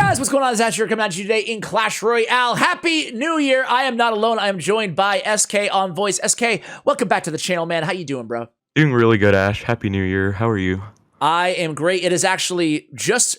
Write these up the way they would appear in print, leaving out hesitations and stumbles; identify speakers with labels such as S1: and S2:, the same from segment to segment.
S1: guys, what's going on? It's Asher coming at you today in Clash Royale. Happy New Year! I am not alone. I am joined by SK on voice. SK, welcome back to the channel, man. How you doing, bro?
S2: Doing really good, Ash. Happy New Year. How are you?
S1: I am great. It is actually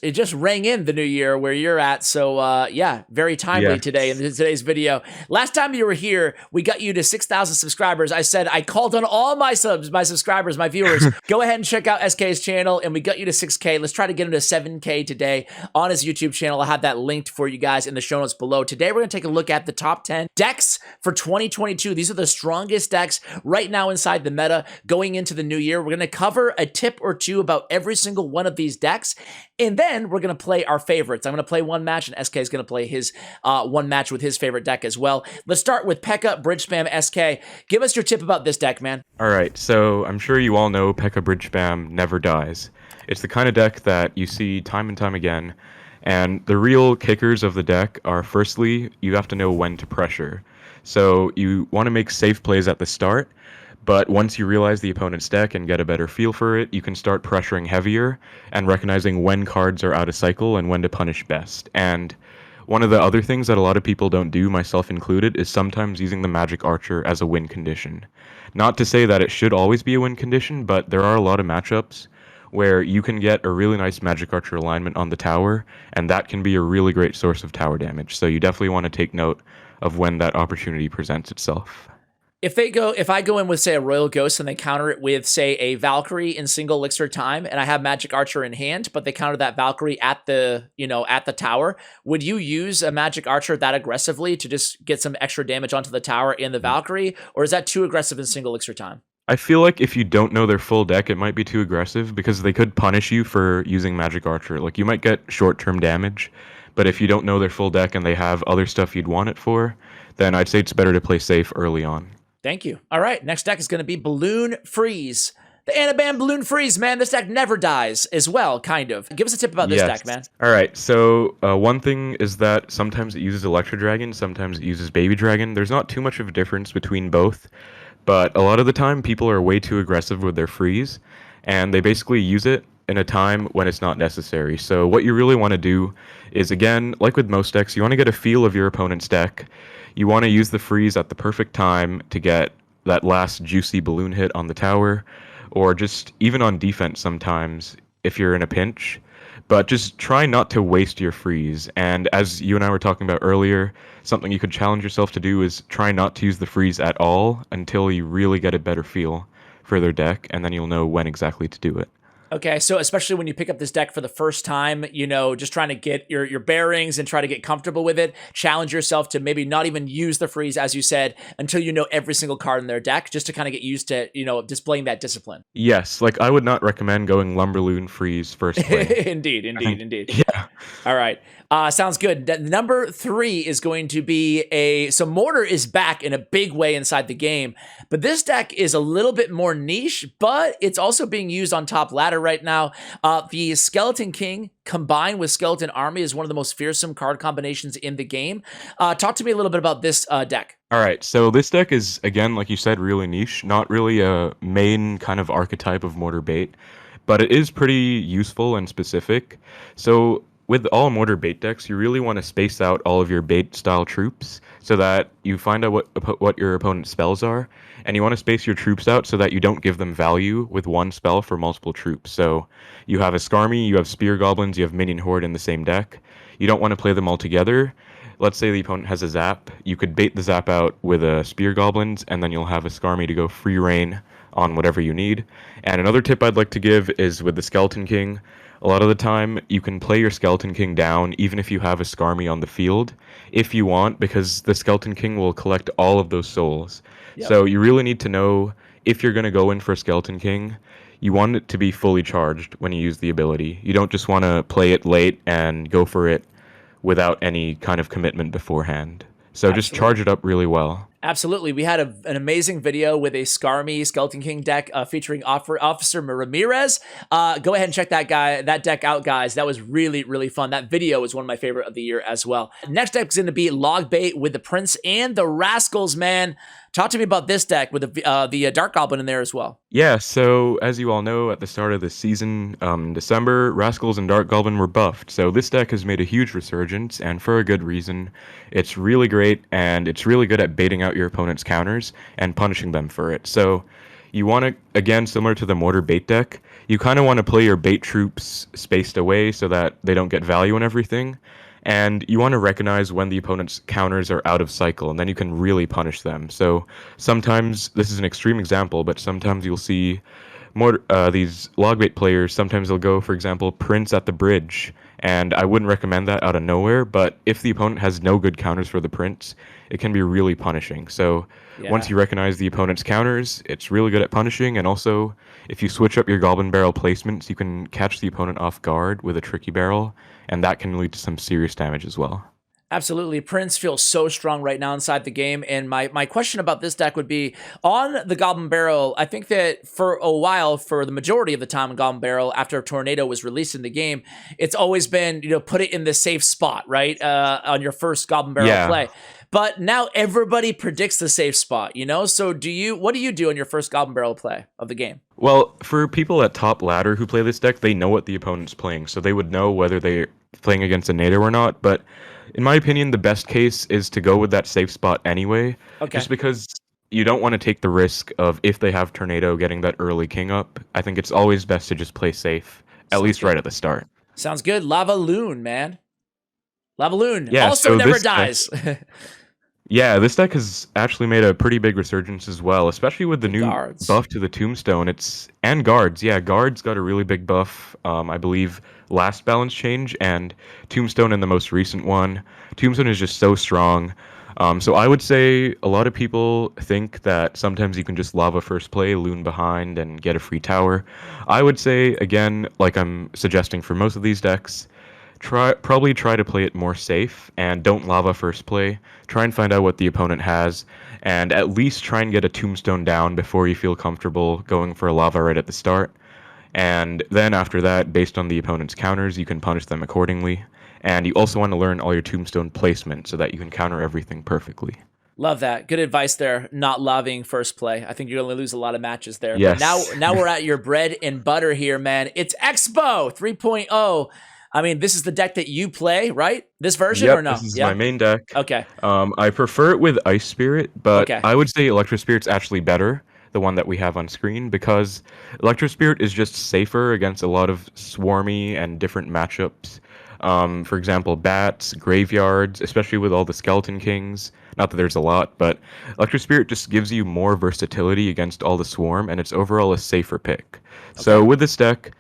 S1: it just rang in the new year where you're at. So yeah, very timely today in today's video. Last time you were here, we got you to 6,000 subscribers. I said I called on all my subscribers, my viewers. Go ahead and check out SK's channel, and we got you to 6K. Let's try to get him to 7K today on his YouTube channel. I'll have that linked for you guys in the show notes below. Today we're gonna take a look at the top 10 decks for 2022. These are the strongest decks right now inside the meta going into the new year. We're gonna cover a tip or two about every single one of these decks, and then we're going to play our favorites. I'm going to play one match, and SK is going to play his one match with his favorite deck as well. Let's start with Pekka Bridge Spam. SK, give us your tip about this deck, man.
S2: All right, so I'm sure you all know Pekka Bridge Spam never dies. It's the kind of deck that you see time and time again, and the real kickers of the deck are, firstly, you have to know when to pressure. So you want to make safe plays at the start, but once you realize the opponent's deck and get a better feel for it, you can start pressuring heavier and recognizing when cards are out of cycle and when to punish best. And one of the other things that a lot of people don't do, myself included, is sometimes using the Magic Archer as a win condition. Not to say that it should always be a win condition, but there are a lot of matchups where you can get a really nice Magic Archer alignment on the tower, and that can be a really great source of tower damage. So you definitely want to take note of when that opportunity presents itself.
S1: If I go in with, say, a Royal Ghost and they counter it with, say, a Valkyrie in single elixir time, and I have Magic Archer in hand, but they counter that Valkyrie at the, at the tower, would you use a Magic Archer that aggressively to just get some extra damage onto the tower in the Valkyrie, or is that too aggressive in single elixir time?
S2: I feel like if you don't know their full deck, it might be too aggressive because they could punish you for using Magic Archer. Like, you might get short-term damage, but if you don't know their full deck and they have other stuff you'd want it for, then I'd say it's better to play safe early on.
S1: Thank you. All right, next deck is going to be Balloon Freeze. The Anaban Balloon Freeze, man. This deck never dies as well, kind of. Give us a tip about this deck, man.
S2: All right, so one thing is that sometimes it uses Electro Dragon, sometimes it uses Baby Dragon. There's not too much of a difference between both, but a lot of the time people are way too aggressive with their freeze, and they basically use it in a time when it's not necessary. So what you really want to do is, again, like with most decks, you want to get a feel of your opponent's deck. You want to use the freeze at the perfect time to get that last juicy balloon hit on the tower, or just even on defense sometimes if you're in a pinch. But just try not to waste your freeze. And as you and I were talking about earlier, something you could challenge yourself to do is try not to use the freeze at all until you really get a better feel for their deck, and then you'll know when exactly to do it.
S1: Okay, so especially when you pick up this deck for the first time, just trying to get your bearings and try to get comfortable with it, challenge yourself to maybe not even use the freeze, as you said, until you know every single card in their deck, just to kind of get used to, displaying that discipline.
S2: Yes, like I would not recommend going Lumberloon freeze first play.
S1: Indeed.
S2: Yeah.
S1: All right. Sounds good. Number 3 is going to be so Mortar is back in a big way inside the game, but this deck is a little bit more niche, but it's also being used on top ladder right now. The Skeleton King combined with Skeleton Army is one of the most fearsome card combinations in the game. Talk to me a little bit about this deck.
S2: All right, so this deck is, again, like you said, really niche, not really a main kind of archetype of Mortar Bait, but it is pretty useful and specific. So with all Mortar Bait decks, you really want to space out all of your bait-style troops so that you find out what your opponent's spells are, and you want to space your troops out so that you don't give them value with one spell for multiple troops. So you have a Skarmy, you have Spear Goblins, you have Minion Horde in the same deck. You don't want to play them all together. Let's say the opponent has a Zap. You could bait the Zap out with a Spear Goblins, and then you'll have a Skarmy to go free reign on whatever you need. And another tip I'd like to give is with the Skeleton King. A lot of the time, you can play your Skeleton King down even if you have a Skarmy on the field, if you want, because the Skeleton King will collect all of those souls. Yep. So you really need to know if you're going to go in for a Skeleton King, you want it to be fully charged when you use the ability. You don't just want to play it late and go for it without any kind of commitment beforehand. So Absolutely. Just charge it up really well.
S1: Absolutely. We had an amazing video with a Skarmy Skeleton King deck featuring Officer Ramirez. Go ahead and check that deck out, guys. That was really, really fun. That video was one of my favorite of the year as well. Next deck is going to be Log Bait with the Prince and the Rascals, man. Talk to me about this deck with the Dark Goblin in there as well.
S2: Yeah, so as you all know, at the start of the season, in December, Rascals and Dark Goblin were buffed. So this deck has made a huge resurgence, and for a good reason. It's really great, and it's really good at baiting out your opponent's counters and punishing them for it. So you want to, again, similar to the Mortar Bait deck, you kind of want to play your bait troops spaced away so that they don't get value and everything. And you want to recognize when the opponent's counters are out of cycle, and then you can really punish them. So sometimes, this is an extreme example, but sometimes you'll see more these logbait players, sometimes they'll go, for example, Prince at the bridge, and I wouldn't recommend that out of nowhere, but if the opponent has no good counters for the Prince, it can be really punishing. So once you recognize the opponent's counters, it's really good at punishing, and also if you switch up your Goblin Barrel placements, you can catch the opponent off guard with a tricky barrel, and that can lead to some serious damage as well.
S1: Absolutely. Prince feels so strong right now inside the game. And my question about this deck would be, on the Goblin Barrel, I think that for a while, for the majority of the time, Goblin Barrel, after Tornado was released in the game, it's always been, put it in the safe spot, right? On your first Goblin Barrel play. But now everybody predicts the safe spot, So what do you do on your first Goblin Barrel play of the game?
S2: Well, for people at top ladder who play this deck, they know what the opponent's playing, so they would know whether they're playing against a NATO or not. But in my opinion, the best case is to go with that safe spot anyway, just because you don't want to take the risk of, if they have Tornado, getting that early king up. I think it's always best to just play safe, at least right at the start.
S1: Sounds good. Lava Loon, man. Lava Loon also never dies.
S2: Yeah, this deck has actually made a pretty big resurgence as well, especially with the new buff to the Tombstone. And Guards. Yeah, Guards got a really big buff, I believe, last balance change, and Tombstone in the most recent one. Tombstone is just so strong. So I would say a lot of people think that sometimes you can just lava first play, Loon behind, and get a free tower. I would say, again, like I'm suggesting for most of these decks, probably try to play it more safe and don't lava first play. Try and find out what the opponent has, and at least try and get a Tombstone down before you feel comfortable going for a lava right at the start. And then after that, based on the opponent's counters, you can punish them accordingly. And you also want to learn all your Tombstone placement so that you can counter everything perfectly.
S1: Love that. Good advice there. Not loving first play. I think you're going to lose a lot of matches there.
S2: Yes.
S1: But now we're at your bread and butter here, man. It's Xbow 3.0. I mean, this is the deck that you play, right? This version or no?
S2: This is my main deck.
S1: Okay.
S2: I prefer it with Ice Spirit, but
S1: Okay.
S2: I would say Electro Spirit's actually better, the one that we have on screen, because Electro Spirit is just safer against a lot of swarmy and different matchups. For example, bats, graveyards, especially with all the Skeleton Kings. Not that there's a lot, but Electro Spirit just gives you more versatility against all the swarm, and it's overall a safer pick. Okay. So with this deck,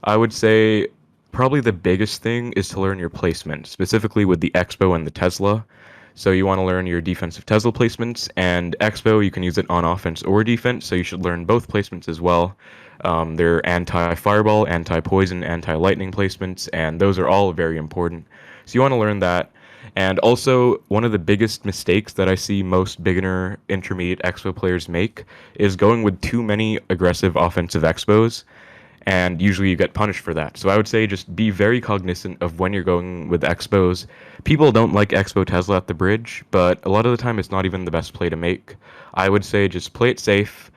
S2: I would say probably the biggest thing is to learn your placement, specifically with the Xbow and the Tesla. So you want to learn your defensive Tesla placements, and Xbow, you can use it on offense or defense, so you should learn both placements as well. They're anti-fireball, anti-poison, anti-lightning placements, and those are all very important. So you want to learn that. And also, one of the biggest mistakes that I see most beginner, intermediate Xbow players make is going with too many aggressive offensive Xbows, and usually you get punished for that. So I would say just be very cognizant of when you're going with Xbows. People don't like Xbow Tesla at the bridge, but a lot of the time it's not even the best play to make. I would say just play it safe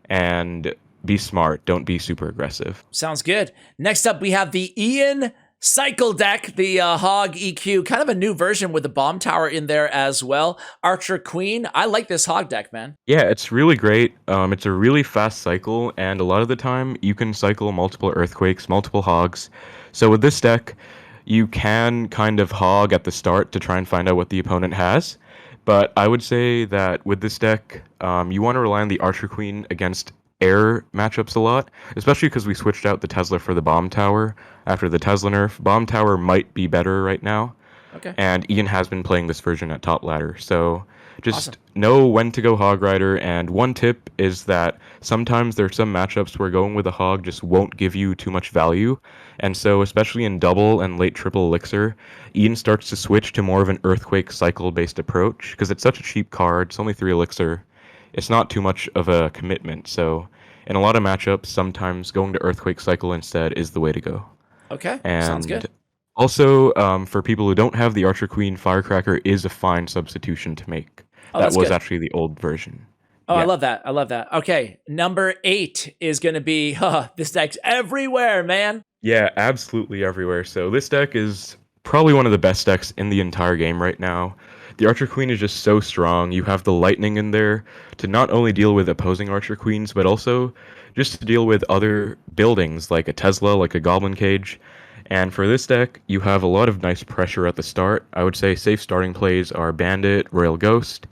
S2: and be smart. Don't be super aggressive.
S1: Sounds good. Next up, we have the Ian Cycle deck, the Hog EQ, kind of a new version with the bomb tower in there as well. Archer Queen. I like this Hog deck, man.
S2: Yeah, it's really great. It's a really fast cycle, and a lot of the time you can cycle multiple Earthquakes, multiple Hogs. So with this deck, you can kind of hog at the start to try and find out what the opponent has. But I would say that with this deck, you want to rely on the Archer Queen against air matchups a lot, especially because we switched out the Tesla for the Bomb Tower after the Tesla nerf. Bomb Tower might be better right now.
S1: Okay.
S2: And Ian has been playing this version at top ladder. So just know when to go Hog Rider. And one tip is that sometimes there are some matchups where going with a Hog just won't give you too much value. And so especially in double and late triple elixir, Ian starts to switch to more of an Earthquake cycle-based approach because it's such a cheap card. It's only 3 elixir. It's not too much of a commitment. So in a lot of matchups, sometimes going to Earthquake cycle instead is the way to go.
S1: Okay,
S2: and
S1: sounds good.
S2: Also, for people who don't have the Archer Queen, Firecracker is a fine substitution to make. That was actually the old version.
S1: Oh, I
S2: Yeah.
S1: love that. I love that. Okay, number 8 is going to be, this deck's everywhere, man.
S2: Yeah, absolutely everywhere. So this deck is probably one of the best decks in the entire game right now. The Archer Queen is just so strong. You have the Lightning in there to not only deal with opposing Archer Queens, but also just to deal with other buildings like a Tesla, like a Goblin Cage. And for this deck, you have a lot of nice pressure at the start. I would say safe starting plays are Bandit, Royal Ghost,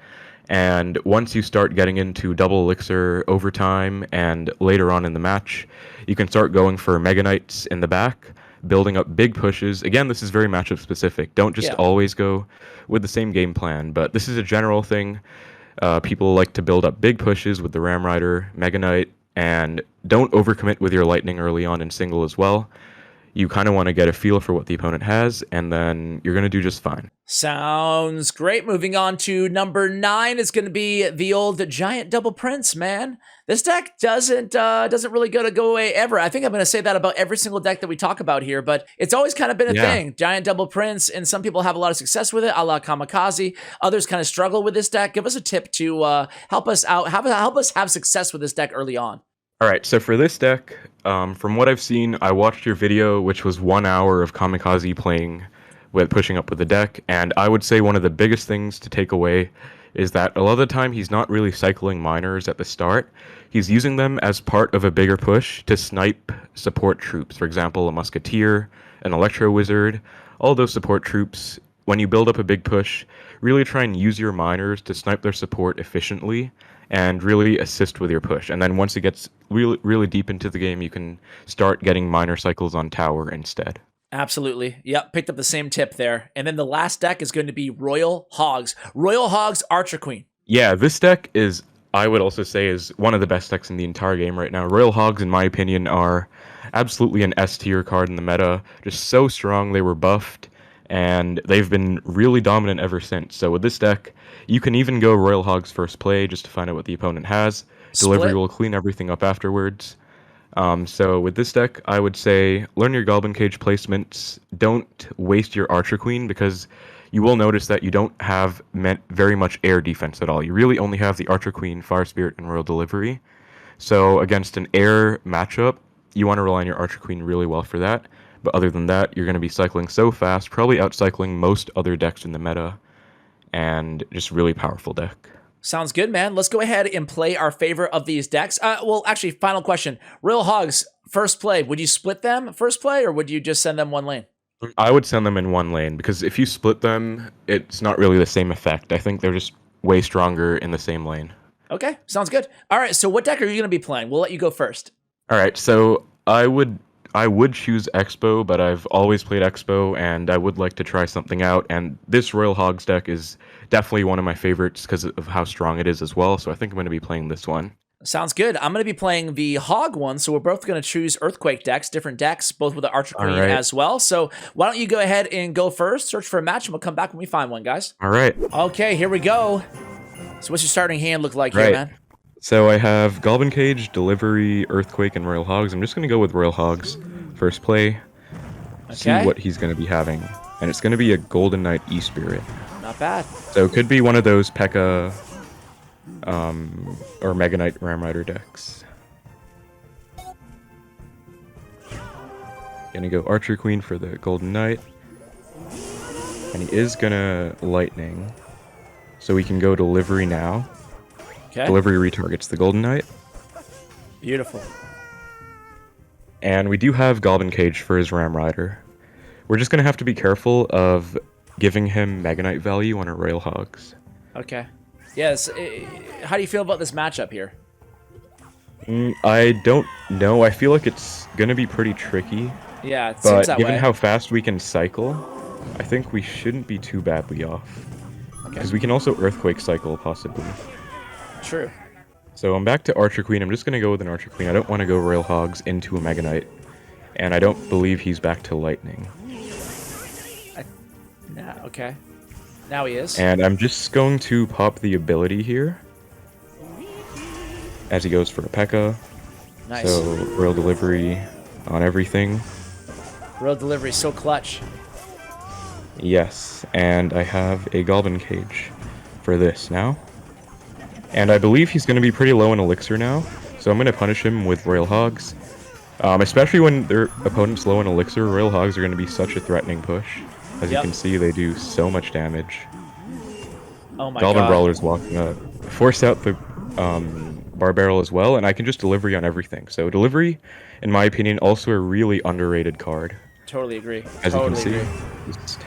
S2: and once you start getting into double elixir overtime and later on in the match, you can start going for Mega Knights in the back, building up big pushes. Again, this is very matchup specific. Don't just
S1: Yeah.
S2: always go with the same game plan, but this is a general thing. People like to build up big pushes with the Ram Rider, Mega Knight, and don't overcommit with your Lightning early on in single as well. You kind of want to get a feel for what the opponent has, and then you're going to do just fine.
S1: Sounds great. Moving on to number 9 is going to be the old Giant Double Prince, man. This deck doesn't really go away ever. I think I'm going to say that about every single deck that we talk about here, but it's always kind of been a thing. Giant Double Prince, and some people have a lot of success with it, a la Kamikaze. Others kind of struggle with this deck. Give us a tip to help us out, help us have success with this deck early on.
S2: All right, so for this deck, from what I've seen, I watched your video, which was 1 hour of Kamikaze playing with pushing up with the deck, and I would say one of the biggest things to take away is that a lot of the time he's not really cycling miners at the start. He's using them as part of a bigger push to snipe support troops. For example, a Musketeer, an Electro Wizard, all those support troops. When you build up a big push, really try and use your miners to snipe their support efficiently and really assist with your push. And then once it gets really, really deep into the game, you can start getting miner cycles on tower instead.
S1: Absolutely. Yep, picked up the same tip there. And then the last deck is going to be Royal Hogs. Royal Hogs Archer Queen.
S2: Yeah, this deck is, I would also say, is one of the best decks in the entire game right now. Royal Hogs, in my opinion, are absolutely an S tier card in the meta. Just so strong, they were buffed, and they've been really dominant ever since. So with this deck, you can even go Royal Hogs first play just to find out what the opponent has. Delivery will clean everything up afterwards. So with this deck, I would say learn your Goblin Cage placements. Don't waste your Archer Queen, because you will notice that you don't have very much air defense at all. You really only have the Archer Queen, Fire Spirit, and Royal Delivery. So against an air matchup, you want to rely on your Archer Queen really well for that. But other than that, you're going to be cycling so fast, probably outcycling most other decks in the meta, and just really powerful deck.
S1: Sounds good, man. Let's go ahead and play our favorite of these decks. Well, actually, final question. Royal Hogs, first play. Would you split them first play, or would you just send them one lane?
S2: I would send them in one lane, because if you split them, it's not really the same effect. I think they're just way stronger in the same lane.
S1: Okay, sounds good. All right, so what deck are you going to be playing? We'll let you go first.
S2: All right, so I would choose Xbow, but I've always played Xbow, and I would like to try something out. And this Royal Hogs deck is definitely one of my favorites because of how strong it is as well. So I think I'm going to be playing this one.
S1: Sounds good. I'm going to be playing the Hog one, so we're both going to choose Earthquake decks, different decks, both with the Archer Queen as well. So why don't you go ahead and go first, search for a match, and we'll come back when we find one, guys.
S2: All right.
S1: Okay, here we go. So what's your starting hand look like here, man?
S2: So I have Goblin Cage, Delivery, Earthquake, and Royal Hogs. I'm just going to go with Royal Hogs first play. See what he's going to be having. And it's going to be a Golden Knight E-Spirit.
S1: Not bad.
S2: So it could be one of those Pekka or Mega Knight Ram Rider decks. Gonna go Archer Queen for the Golden Knight. And he is gonna Lightning. So we can go Delivery now.
S1: Okay.
S2: Delivery retargets the Golden Knight.
S1: Beautiful.
S2: And we do have Goblin Cage for his Ram Rider. We're just gonna have to be careful of giving him Mega Knight value on our Royal Hogs.
S1: Okay. Yes. How do you feel about this matchup here?
S2: I don't know. I feel like it's gonna be pretty tricky.
S1: Yeah, it seems that way.
S2: But given how fast we can cycle, I think we shouldn't be too badly off. Because we can also Earthquake cycle, possibly.
S1: True.
S2: So I'm back to Archer Queen. I'm just gonna go with an Archer Queen. I don't want to go Royal Hogs into a Mega Knight. And I don't believe he's back to Lightning.
S1: Okay. Now he is.
S2: And I'm just going to pop the ability here. As he goes for a Pekka.
S1: Nice.
S2: So, Royal Delivery on everything.
S1: Royal Delivery, so clutch.
S2: Yes, and I have a Goblin Cage for this now. And I believe he's going to be pretty low in elixir now, so I'm going to punish him with Royal Hogs. Especially when their opponent's low in elixir, Royal Hogs are going to be such a threatening push. As you can see, they do so much damage.
S1: Oh my
S2: Goblin
S1: god.
S2: Brawler's walking up. Force out the Bar Barrel as well, and I can just delivery on everything. So delivery, in my opinion, also a really underrated card.
S1: Totally agree.
S2: As you can see, just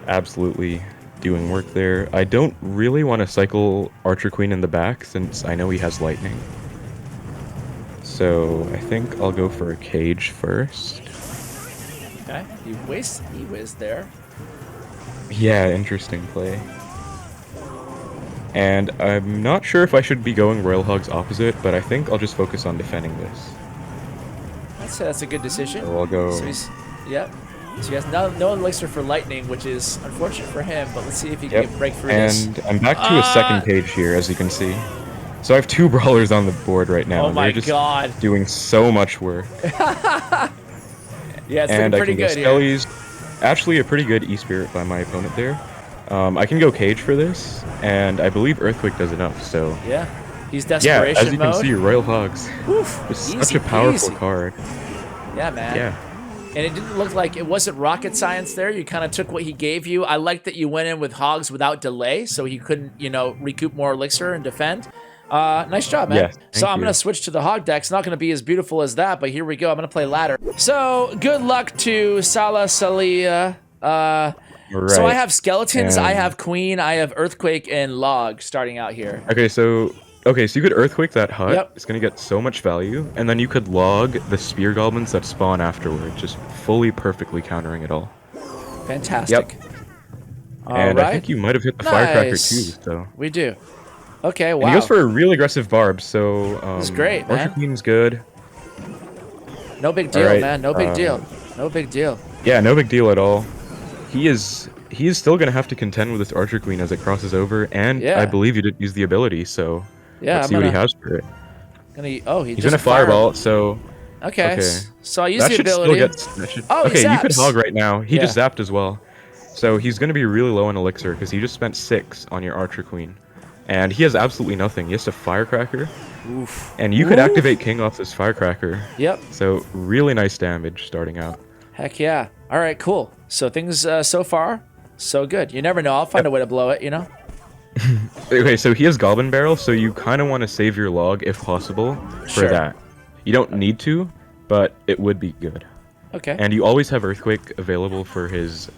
S2: absolutely doing work there. I don't really want to cycle Archer Queen in the back since I know he has lightning. So I think I'll go for a cage first.
S1: Okay, he whizzed there.
S2: Yeah, interesting play. And I'm not sure if I should be going Royal Hogs opposite, but I think I'll just focus on defending this.
S1: I'd say that's a good decision.
S2: So I'll go...
S1: So he has no elixir for lightning, which is unfortunate for him, but let's see if he can break through this.
S2: And I'm back to a second page here, as you can see. So I have 2 brawlers on the board right now.
S1: Oh my
S2: They're just
S1: god.
S2: doing so much work.
S1: Yeah, it's
S2: and
S1: pretty
S2: I can
S1: good
S2: go
S1: here.
S2: Skelly's. Actually, a pretty good E-Spirit by my opponent there. I can go Cage for this, and I believe Earthquake does enough, so...
S1: Yeah, he's desperation
S2: as you
S1: mode.
S2: can see, Royal Hogs.
S1: Oof,
S2: It's such a powerful card.
S1: Yeah, man.
S2: Yeah.
S1: And it didn't look like it wasn't rocket science there. You kind of took what he gave you. I like that you went in with Hogs without delay, so he couldn't, recoup more elixir and defend. Nice job, man.
S2: Yes,
S1: so I'm
S2: you.
S1: going to switch to the Hog deck. It's not going to be as beautiful as that, but here we go. I'm going to play ladder. So good luck to Salah Salia.
S2: Right.
S1: So I have Skeletons,
S2: And-
S1: I have Queen, I have Earthquake, and Log starting out here.
S2: Okay, so you could Earthquake that hut.
S1: Yep.
S2: It's gonna get so much value, and then you could log the Spear Goblins that spawn afterward, just fully perfectly countering it all.
S1: Fantastic.
S2: Yep.
S1: All
S2: And
S1: right.
S2: I think you might have hit the Firecracker too,
S1: Nice.
S2: so...
S1: We do. Okay, wow.
S2: And he goes for a really aggressive barb, so...
S1: This is great, man.
S2: Archer Queen's good.
S1: No big deal,
S2: Alright,
S1: man. No big deal. No big deal.
S2: Yeah, no big deal at all. He is still gonna have to contend with this Archer Queen as it crosses over, and
S1: Yeah.
S2: I believe you didn't use the ability, so
S1: Yeah,
S2: let's see what he has for it.
S1: He's
S2: He's gonna fireball, so
S1: Okay. So I use
S2: that
S1: the
S2: should
S1: ability.
S2: still get.
S1: Oh, he
S2: okay, you could
S1: zaps.
S2: hog right now. He just
S1: Yeah.
S2: zapped as well, so he's gonna be really low on elixir because he just spent 6 on your Archer Queen, and he has absolutely nothing. He has a Firecracker,
S1: Oof.
S2: and you could activate King off this Firecracker.
S1: Yep.
S2: So really nice damage starting out.
S1: Heck yeah. All right, cool. So things so far, so good. You never know. I'll find a way to blow it,
S2: Okay, so he has Goblin Barrel, so you kind of want to save your log if possible for
S1: Sure.
S2: that. You don't need to, but it would be good.
S1: Okay.
S2: And you always have Earthquake available for his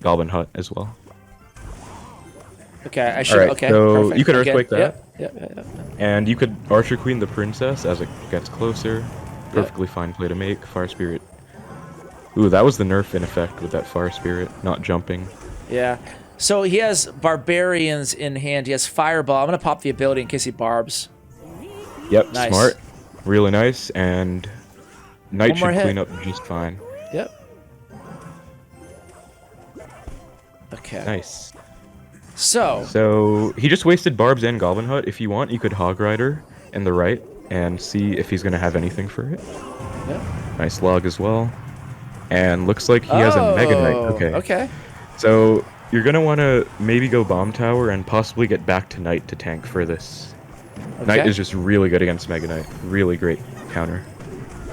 S2: Goblin Hut as well.
S1: Okay, I should.
S2: Alright,
S1: Okay,
S2: so
S1: perfect.
S2: you could
S1: Okay,
S2: Earthquake that.
S1: Yep.
S2: And you could Archer Queen the Princess as it gets closer. Perfectly fine play to make. Fire Spirit. Ooh, that was the nerf in effect with that Fire Spirit, not jumping.
S1: Yeah. So he has Barbarians in hand. He has Fireball. I'm gonna pop the ability in case he barbs.
S2: Yep,
S1: Nice.
S2: smart. Really nice, and Knight
S1: One more
S2: should
S1: hit.
S2: clean up just fine.
S1: Yep. Okay.
S2: Nice.
S1: So
S2: he just wasted Barbs and Goblin Hut. If you want, you could Hog Rider in the right and see if he's gonna have anything for it.
S1: Yep.
S2: Nice log as well. And looks like he has a Mega Knight. Okay.
S1: Okay.
S2: So you're gonna want to maybe go Bomb Tower and possibly get back to Knight to tank for this. Knight is just really good against Mega Knight. Really great counter.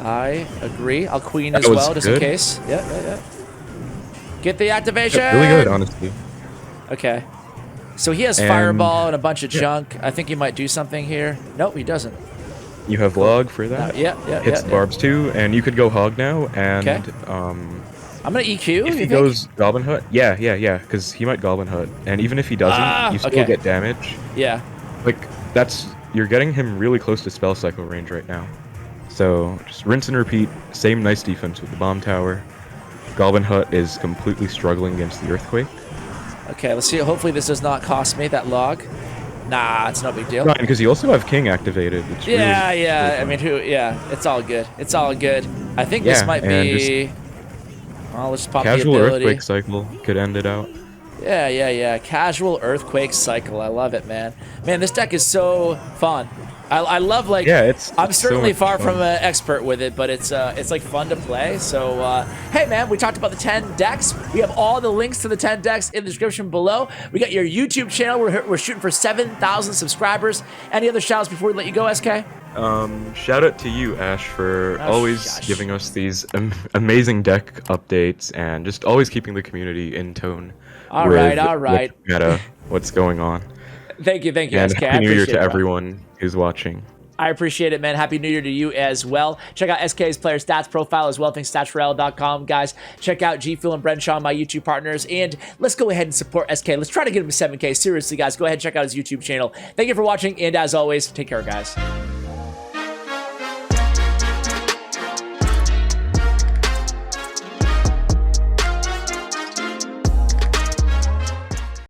S1: I agree. I'll Queen
S2: That
S1: as
S2: was
S1: well, just in
S2: good.
S1: case. Yeah. Get the activation.
S2: Really good, honestly.
S1: Okay. So he has
S2: And-
S1: Fireball and a bunch of junk. I think he might do something here. Nope, he doesn't.
S2: You have log for that.
S1: Yeah.
S2: Hits the Barbs too, and you could go Hog now, and
S1: Okay. I'm gonna EQ.
S2: if he goes Goblin Hut, yeah, because he might Goblin Hut, and even if he doesn't, you still
S1: okay.
S2: get damage.
S1: Yeah.
S2: Like you're getting him really close to spell cycle range right now. So just rinse and repeat. Same nice defense with the Bomb Tower. Goblin Hut is completely struggling against the Earthquake.
S1: Okay, let's see. Hopefully this does not cost me that log. Nah, it's no big deal.
S2: Right, because you also have King activated. Which
S1: Yeah.
S2: really
S1: I mean, it's all good. It's all good. I think this
S2: Yeah,
S1: might
S2: and
S1: be. Well, let's pop the
S2: Casual
S1: ability.
S2: Earthquake cycle could end it out.
S1: Yeah. Casual Earthquake Cycle. I love it, man. Man, this deck is so fun. I love, like,
S2: Yeah,
S1: I'm
S2: it's
S1: certainly
S2: so
S1: far
S2: much fun.
S1: from an expert with it, but it's like fun to play. So, hey, man, we talked about the 10 decks. We have all the links to the 10 decks in the description below. We got your YouTube channel. We're shooting for 7,000 subscribers. Any other shout outs before we let you go, SK?
S2: Shout out to you, Ash, for always giving us these amazing deck updates and just always keeping the community in tone.
S1: All right.
S2: What's going on.
S1: Thank you,
S2: And
S1: SK.
S2: Happy New Year to
S1: it,
S2: everyone who's watching.
S1: I appreciate it, man. Happy New Year to you as well. Check out SK's player stats profile as well. Thanks to StatsRoyale.com, guys. Check out GFUEL and Bren Chong, my YouTube partners. And let's go ahead and support SK. Let's try to get him to 7K. Seriously, guys, go ahead and check out his YouTube channel. Thank you for watching. And as always, take care, guys.